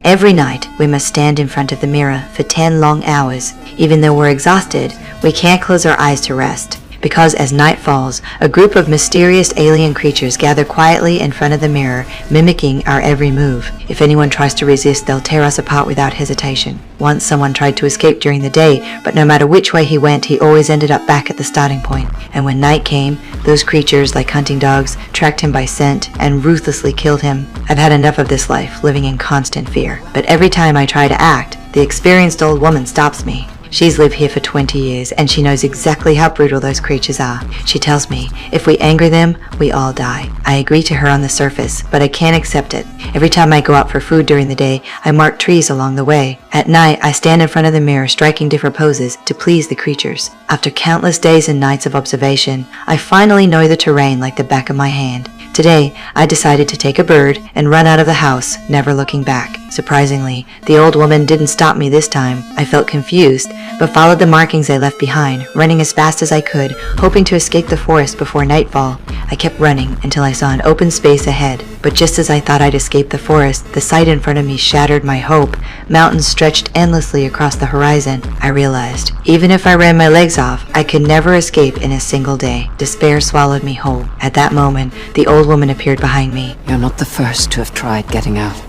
Every night, we must stand in front of the mirror for 10 long hours. Even though we're exhausted, we can't close our eyes to rest. Because as night falls, a group of mysterious alien creatures gather quietly in front of the mirror, mimicking our every move. If anyone tries to resist, they'll tear us apart without hesitation. Once someone tried to escape during the day, but no matter which way he went, he always ended up back at the starting point. And when night came, those creatures, like hunting dogs, tracked him by scent and ruthlessly killed him. I've had enough of this life, living in constant fear. But every time I try to act, the experienced old woman stops me. She's lived here for 20 years, and she knows exactly how brutal those creatures are. She tells me, if we anger them, we all die. I agree to her on the surface, but I can't accept it. Every time I go out for food during the day, I mark trees along the way. At night, I stand in front of the mirror striking different poses to please the creatures. After countless days and nights of observation, I finally know the terrain like the back of my hand. Today, I decided to take a bird and run out of the house, never looking back. Surprisingly, the old woman didn't stop me this time. I felt confused, but followed the markings I left behind, running as fast as I could, hoping to escape the forest before nightfall. I kept running until I saw an open space ahead, but just as I thought I'd escape the forest, the sight in front of me shattered my hope. Mountains stretched endlessly across the horizon. I realized, even if I ran my legs off, I could never escape in a single day. Despair swallowed me whole. At that moment, the old woman appeared behind me. You're not the first to have tried getting out.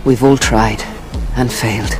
We've all tried and failed.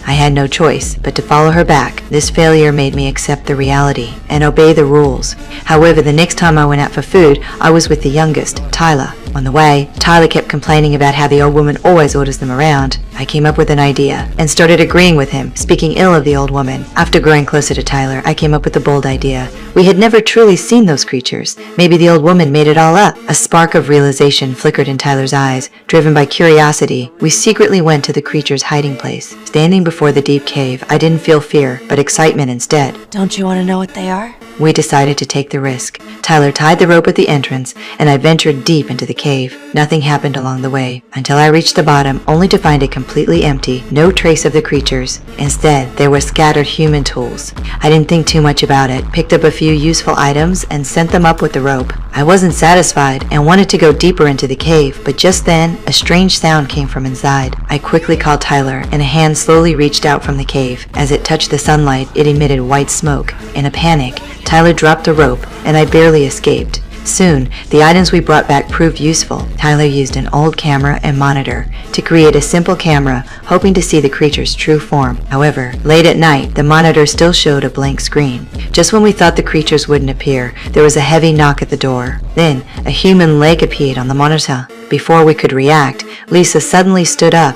I had no choice but to follow her back. This failure made me accept the reality and obey the rules. However, the next time I went out for food, I was with the youngest, Tyler. On the way, Tyler kept complaining about how the old woman always orders them around. I came up with an idea and started agreeing with him, speaking ill of the old woman. After growing closer to Tyler, I came up with a bold idea. We had never truly seen those creatures. Maybe the old woman made it all up. A spark of realization flickered in Tyler's eyes. Driven by curiosity, we secretly went to the creature's hiding place. Standing before the deep cave, I didn't feel fear, but excitement instead. Don't you want to know what they are? We decided to take the risk. Tyler tied the rope at the entrance, and I ventured deep into the cave. Nothing happened along the way, until I reached the bottom, only to find it completely empty, no trace of the creatures. Instead, there were scattered human tools. I didn't think too much about it, picked up a few useful items, and sent them up with the rope. I wasn't satisfied and wanted to go deeper into the cave, but just then, a strange sound came from inside. I quickly called Tyler, and a hand slowly reached out from the cave. As it touched the sunlight, it emitted white smoke. In a panic, Tyler dropped the rope, and I barely escaped. Soon, the items we brought back proved useful. Tyler used an old camera and monitor to create a simple camera, hoping to see the creature's true form. However, late at night, the monitor still showed a blank screen. Just when we thought the creatures wouldn't appear, there was a heavy knock at the door. Then, a human leg appeared on the monitor. Before we could react, Lisa suddenly stood up